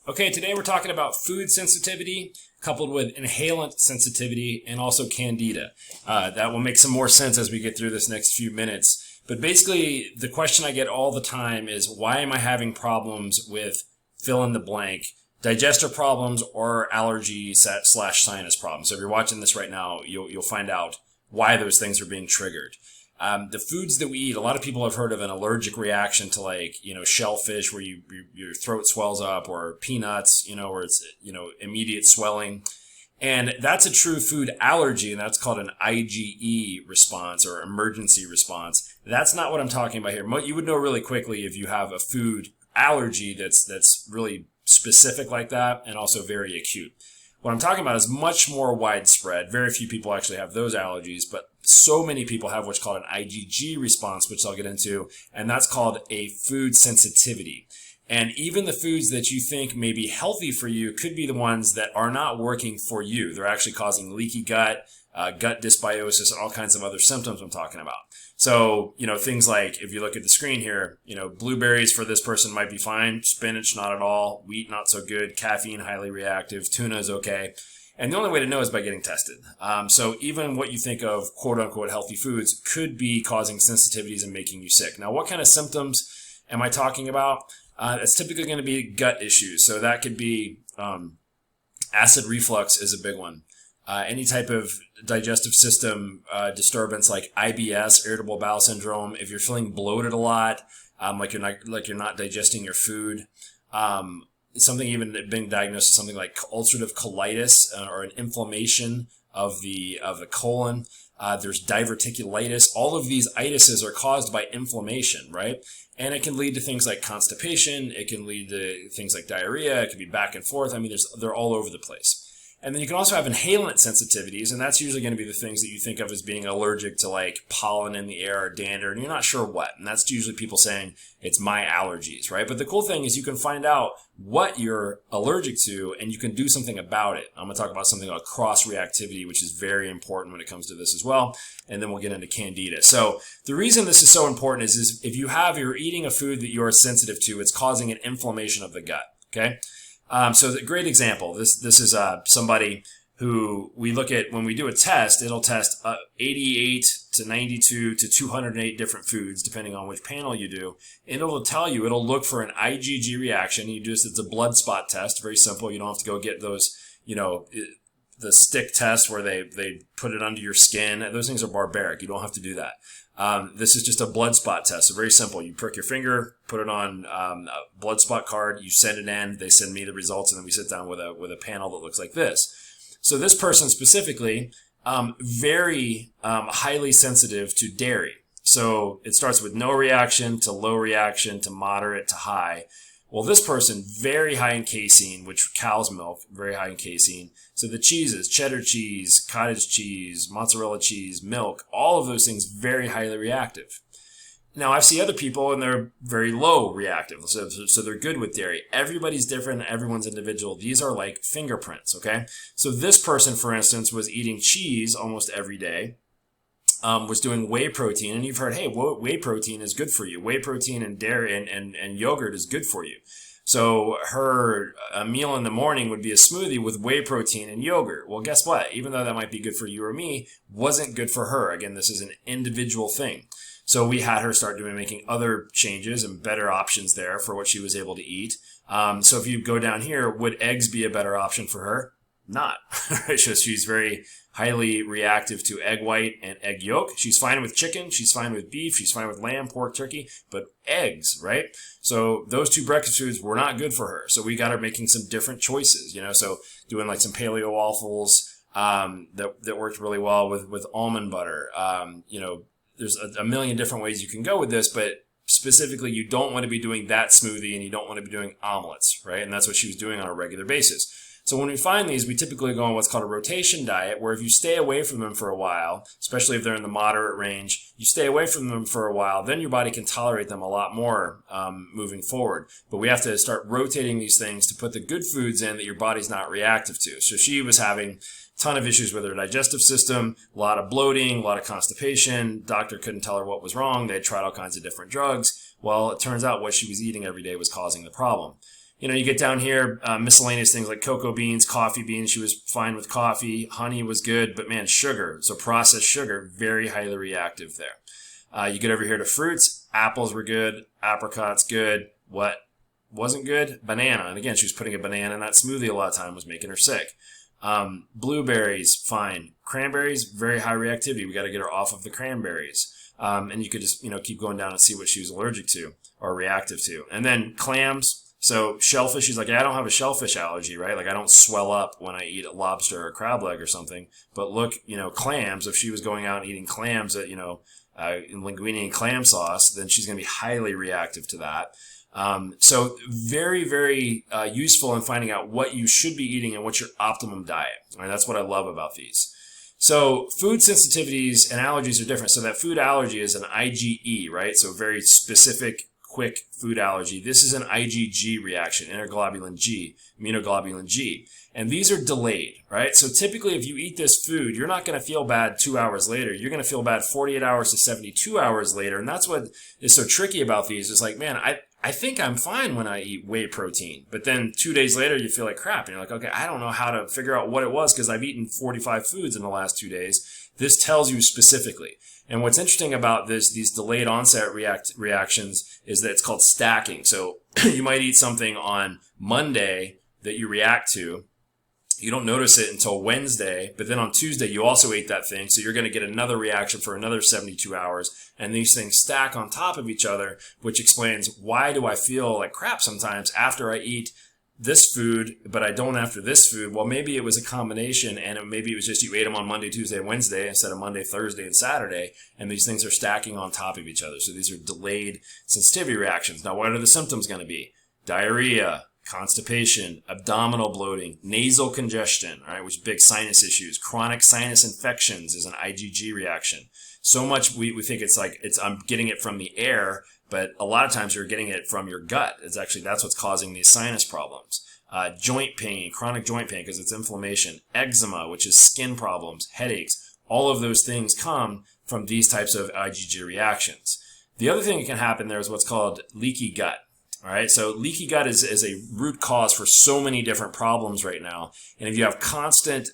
Okay, today we're talking about food sensitivity coupled with inhalant sensitivity and also Candida. That will make some more sense as we get through this next few minutes. But basically, the question I get all the time is, why am I having problems with fill in the blank, digestive problems or allergy slash sinus problems? So if you're watching this right now, you'll find out why those things are being triggered. The foods that we eat, a lot of people have heard of an allergic reaction to shellfish where your throat swells up, or peanuts, where it's, immediate swelling. And that's a true food allergy, and that's called an IgE response or emergency response. That's not what I'm talking about here. You would know really quickly if you have a food allergy that's really specific like that and also very acute. What I'm talking about is much more widespread. Very few people actually have those allergies, but so many people have what's called an IgG response, which I'll get into, and that's called a food sensitivity. And even the foods that you think may be healthy for you could be the ones that are not working for you. They're actually causing leaky gut, gut dysbiosis, and all kinds of other symptoms I'm talking about. So, things like, if you look at the screen here, blueberries for this person might be fine. Spinach, not at all. Wheat, not so good. Caffeine, highly reactive. Tuna is okay. And the only way to know is by getting tested. So even what you think of quote unquote healthy foods could be causing sensitivities and making you sick. Now, what kind of symptoms am I talking about? It's typically going to be gut issues. So that could be acid reflux is a big one. Any type of digestive system disturbance like IBS, irritable bowel syndrome. If you're feeling bloated a lot, like you're not digesting your food. Something even being diagnosed as something like ulcerative colitis or an inflammation of the colon. There's diverticulitis. All of these itises are caused by inflammation, right? And it can lead to things like constipation. It can lead to things like diarrhea. It can be back and forth. I mean, they're all over the place. And then you can also have inhalant sensitivities, and that's usually going to be the things that you think of as being allergic to, like pollen in the air or dander, and you're not sure what. And that's usually people saying it's my allergies, right? But the cool thing is you can find out what you're allergic to, and you can do something about it. I'm going to talk about something called cross-reactivity, which is very important when it comes to this as well. And then we'll get into Candida. So the reason this is so important is if you're eating a food that you are sensitive to, it's causing an inflammation of the gut, okay? So a great example, this is somebody who we look at when we do a test. It'll test 88 to 92 to 208 different foods, depending on which panel you do. And it'll tell you, it'll look for an IgG reaction. It's a blood spot test, very simple. You don't have to go get those, the stick test where they put it under your skin. Those things are barbaric. You don't have to do that. This is just a blood spot test. So very simple. You prick your finger, put it on a blood spot card, you send it in, they send me the results, and then we sit down with a panel that looks like this. So this person specifically, very highly sensitive to dairy. So it starts with no reaction to low reaction to moderate to high. Well, this person, very high in casein, which cow's milk, very high in casein. So the cheeses, cheddar cheese, cottage cheese, mozzarella cheese, milk, all of those things, very highly reactive. Now, I see other people and they're very low reactive. So they're good with dairy. Everybody's different. Everyone's individual. These are like fingerprints, okay? So this person, for instance, was eating cheese almost every day. Was doing whey protein, and you've heard, hey, whey protein is good for you. Whey protein and dairy and yogurt is good for you. So her meal in the morning would be a smoothie with whey protein and yogurt. Well, guess what? Even though that might be good for you or me, wasn't good for her. Again, this is an individual thing. So we had her start making other changes and better options there for what she was able to eat. So if you go down here, would eggs be a better option for her? Not. So she's very highly reactive to egg white and egg yolk. She's fine with chicken. She's fine with beef. She's fine with lamb, pork, turkey, but eggs, right? So those two breakfast foods were not good for her. So we got her making some different choices, so doing like some paleo waffles, that worked really well with almond butter. There's a million different ways you can go with this, but specifically you don't want to be doing that smoothie and you don't want to be doing omelets, right? And that's what she was doing on a regular basis. So when we find these, we typically go on what's called a rotation diet, where if you stay away from them for a while, especially if they're in the moderate range, you stay away from them for a while, then your body can tolerate them a lot more moving forward. But we have to start rotating these things to put the good foods in that your body's not reactive to. So she was having a ton of issues with her digestive system, a lot of bloating, a lot of constipation. Doctor couldn't tell her what was wrong. They had tried all kinds of different drugs. Well, it turns out what she was eating every day was causing the problem. you get down here, miscellaneous things like cocoa beans, coffee beans. She was fine with coffee. Honey was good, but man, sugar. So processed sugar, very highly reactive there. You get over here to fruits. Apples were good. Apricots, good. What wasn't good? Banana. And again, she was putting a banana in that smoothie a lot of time, was making her sick. Blueberries, fine. Cranberries, very high reactivity. We got to get her off of the cranberries. And you could just, keep going down and see what she was allergic to or reactive to. And then clams. So shellfish, she's like, I don't have a shellfish allergy, right? Like I don't swell up when I eat a lobster or a crab leg or something. But look, clams, if she was going out and eating clams at, linguine and clam sauce, then she's going to be highly reactive to that. So very, very useful in finding out what you should be eating and what's your optimum diet. Right? That's what I love about these. So food sensitivities and allergies are different. So that food allergy is an IgE, right? So very specific, quick food allergy. This is an IgG reaction, immunoglobulin G. And these are delayed, right? So typically if you eat this food, you're not going to feel bad 2 hours later. You're going to feel bad 48 hours to 72 hours later. And that's what is so tricky about these. Is like, man, I think I'm fine when I eat whey protein. But then 2 days later, you feel like crap. And you're like, okay, I don't know how to figure out what it was because I've eaten 45 foods in the last 2 days. This tells you specifically. And what's interesting about these delayed onset reactions is that it's called stacking. So you might eat something on Monday that you react to. You don't notice it until Wednesday, but then on Tuesday you also ate that thing, so you're going to get another reaction for another 72 hours, and these things stack on top of each other, which explains why do I feel like crap sometimes after I eat this food, but I don't after this food. Well, maybe it was a combination, and maybe it was just you ate them on Monday, Tuesday, and Wednesday instead of Monday, Thursday, and Saturday, and these things are stacking on top of each other. So these are delayed sensitivity reactions. Now, what are the symptoms going to be? Diarrhea, constipation, abdominal bloating, nasal congestion, all right, which is big sinus issues. Chronic sinus infections is an IgG reaction. So much we think it's like I'm getting it from the air, but a lot of times you're getting it from your gut. That's what's causing these sinus problems. Joint pain, chronic joint pain because it's inflammation. Eczema, which is skin problems, headaches. All of those things come from these types of IgG reactions. The other thing that can happen there is what's called leaky gut. All right, so leaky gut is a root cause for so many different problems right now. And if you have constant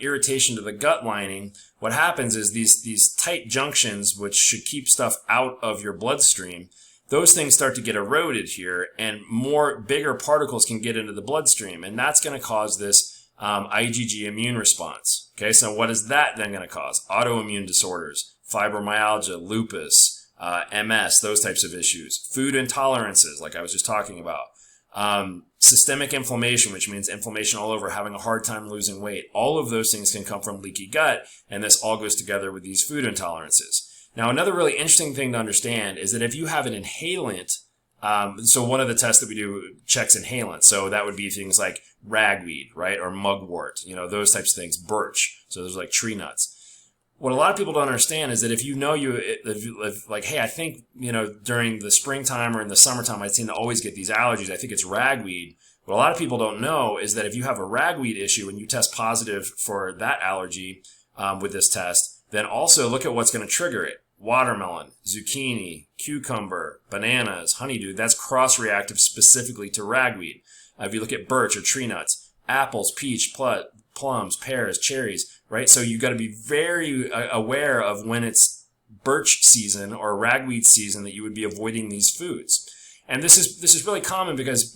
irritation to the gut lining, what happens is these tight junctions, which should keep stuff out of your bloodstream, those things start to get eroded here, and more bigger particles can get into the bloodstream, and that's going to cause this IgG immune response. Okay, so what is that then going to cause? Autoimmune disorders, fibromyalgia, lupus, MS, those types of issues. Food intolerances, like I was just talking about. Systemic inflammation, which means inflammation all over, having a hard time losing weight. All of those things can come from leaky gut, and this all goes together with these food intolerances. Now, another really interesting thing to understand is that if you have an inhalant, so one of the tests that we do checks inhalant. So that would be things like ragweed, right, or mugwort, those types of things, birch. So those are like tree nuts. What a lot of people don't understand is that if hey, I think, during the springtime or in the summertime, I seem to always get these allergies. I think it's ragweed. What a lot of people don't know is that if you have a ragweed issue and you test positive for that allergy with this test, then also look at what's going to trigger it. Watermelon, zucchini, cucumber, bananas, honeydew, that's cross-reactive specifically to ragweed. If you look at birch or tree nuts, apples, peach, plums, pears, cherries, right? So you've got to be very aware of when it's birch season or ragweed season that you would be avoiding these foods. And this is really common because,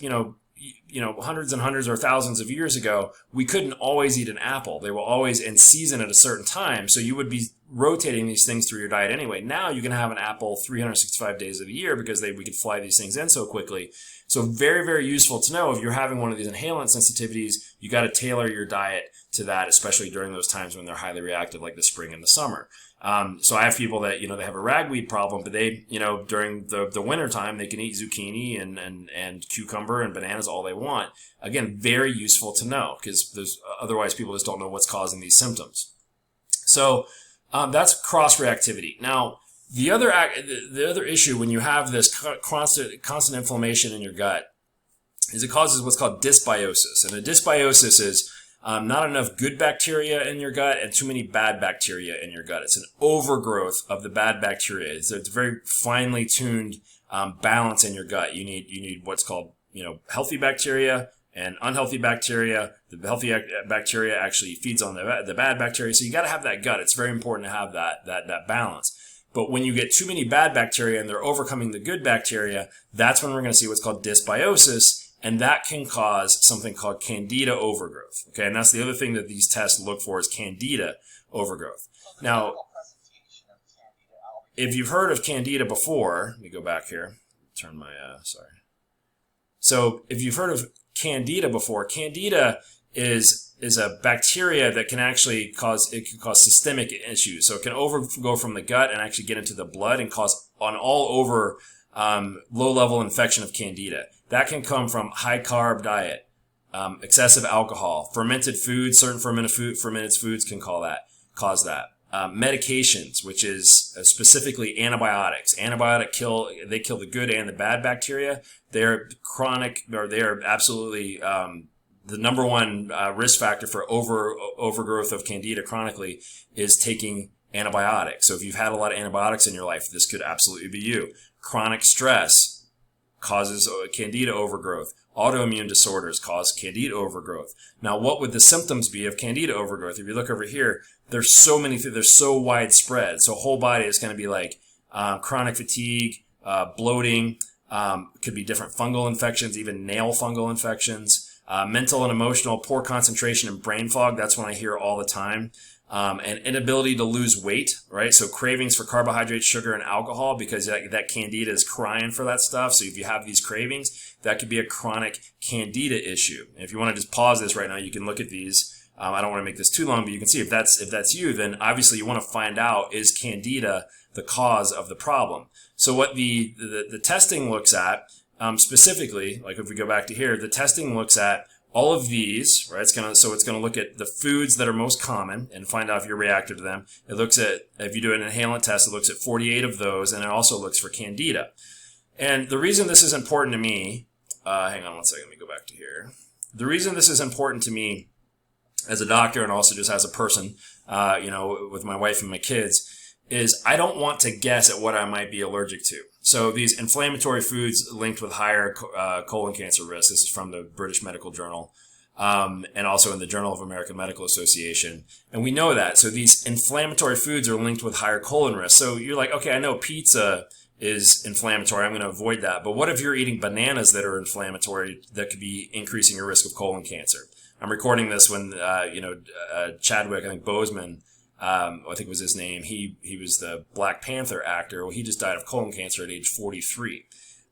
hundreds and hundreds or thousands of years ago, we couldn't always eat an apple. They were always in season at a certain time. So you would be rotating these things through your diet anyway. Now you can have an apple 365 days of the year because we could fly these things in so quickly. So very, very useful to know if you're having one of these inhalant sensitivities, you got to tailor your diet to that, especially during those times when they're highly reactive, like the spring and the summer. So I have people that, they have a ragweed problem, but they, during the winter time, they can eat zucchini and cucumber and bananas all they want. Again, very useful to know because otherwise people just don't know what's causing these symptoms. So that's cross-reactivity. Now, the other issue when you have this constant inflammation in your gut is it causes what's called dysbiosis. And a dysbiosis is not enough good bacteria in your gut and too many bad bacteria in your gut. It's an overgrowth of the bad bacteria. It's a very finely tuned balance in your gut. You need what's called healthy bacteria and unhealthy bacteria. The healthy bacteria actually feeds on the bad bacteria. So you got to have that gut. It's very important to have that balance. But when you get too many bad bacteria and they're overcoming the good bacteria, that's when we're going to see what's called dysbiosis. And that can cause something called Candida overgrowth. Okay. And that's the other thing that these tests look for is Candida overgrowth. Now, if you've heard of Candida before, let me go back here. Turn my, sorry. So if you've heard of Candida before, Candida is a bacteria that can actually cause systemic issues. So it can go from the gut and actually get into the blood and cause an all over low level infection of Candida. That can come from high carb diet, excessive alcohol, fermented foods. Certain fermented foods can cause that. Medications, which is specifically antibiotics. Antibiotics kill the good and the bad bacteria. They're chronic, or they're absolutely the number one risk factor for overgrowth of Candida chronically is taking antibiotics. So if you've had a lot of antibiotics in your life, this could absolutely be you. Chronic stress causes Candida overgrowth. Autoimmune disorders cause Candida overgrowth. Now, what would the symptoms be of Candida overgrowth? If you look over here, there's so many things. They're so widespread. So whole body is going to be like chronic fatigue, bloating, could be different fungal infections, even nail fungal infections, mental and emotional, poor concentration and brain fog. That's one I hear all the time. And inability to lose weight, right? So cravings for carbohydrates, sugar, and alcohol, because that Candida is crying for that stuff. So if you have these cravings, that could be a chronic Candida issue. And if you want to just pause this right now, you can look at these. I don't want to make this too long, but you can see if that's you, then obviously you want to find out, is Candida the cause of the problem? So what the testing looks at, specifically, like if we go back to here, the testing looks at all of these, right? It's going to look at the foods that are most common and find out if you're reactive to them. It looks at, if you do an inhalant test, it looks at 48 of those, and it also looks for Candida. And the reason this is important to me, hang on one second, let me go back to here. The reason this is important to me as a doctor and also just as a person, with my wife and my kids, is I don't want to guess at what I might be allergic to. So these inflammatory foods linked with higher colon cancer risk. This is from the British Medical Journal, and also in the Journal of American Medical Association. And we know that. So these inflammatory foods are linked with higher colon risk. So you're like, okay, I know pizza is inflammatory. I'm going to avoid that. But what if you're eating bananas that are inflammatory that could be increasing your risk of colon cancer? I'm recording this when, Chadwick, I think Boseman, I think was his name. He was the Black Panther actor. Well, he just died of colon cancer at age 43.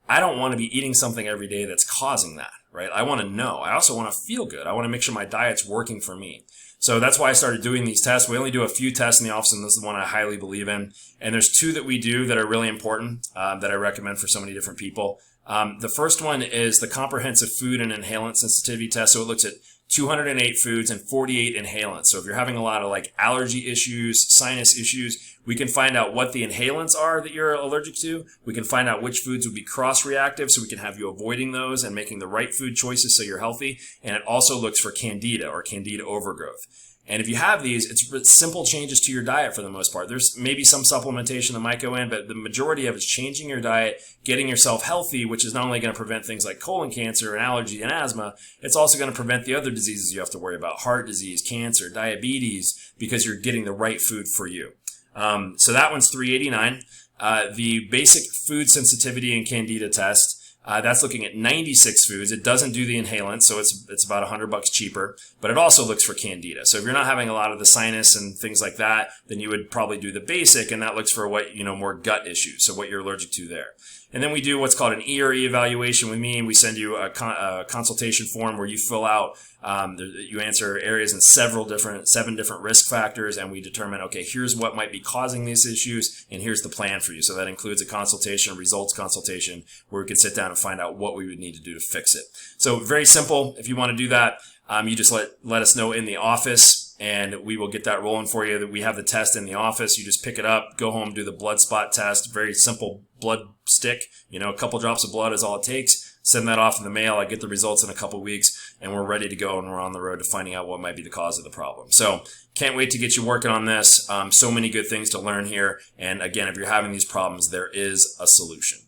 I don't want to be eating something every day that's causing that, right? I want to know. I also want to feel good. I want to make sure my diet's working for me. So that's why I started doing these tests. We only do a few tests in the office, and this is the one I highly believe in. And there's two that we do that are really important, that I recommend for so many different people. The first one is the comprehensive food and inhalant sensitivity test. So it looks at 208 foods and 48 inhalants. So if you're having a lot of like allergy issues, sinus issues, we can find out what the inhalants are that you're allergic to. We can find out which foods would be cross-reactive, so we can have you avoiding those and making the right food choices so you're healthy. And it also looks for Candida or Candida overgrowth. And if you have these, it's simple changes to your diet for the most part. There's maybe some supplementation that might go in, but the majority of it is changing your diet, getting yourself healthy, which is not only going to prevent things like colon cancer and allergy and asthma, it's also going to prevent the other diseases you have to worry about, heart disease, cancer, diabetes, because you're getting the right food for you. So that one's $389. The basic food sensitivity and Candida test, that's looking at 96 foods. It doesn't do the inhalant, so it's about $100 cheaper, but it also looks for Candida. So if you're not having a lot of the sinus and things like that, then you would probably do the basic, and that looks for what, more gut issues, so what you're allergic to there. And then we do what's called an ERE evaluation with me, and we send you a consultation form where you fill out, you answer areas in 7 different risk factors, and we determine, okay, here's what might be causing these issues, and here's the plan for you. So that includes a consultation, a results consultation, where we can sit down and find out what we would need to do to fix it. So very simple. If you want to do that, you just let us know in the office, and we will get that rolling for you. We have the test in the office. You just pick it up, go home, do the blood spot test. Very simple blood stick. A couple drops of blood is all it takes. Send that off in the mail. I get the results in a couple weeks, and we're ready to go, and we're on the road to finding out what might be the cause of the problem. So can't wait to get you working on this. So many good things to learn here. And again, if you're having these problems, there is a solution.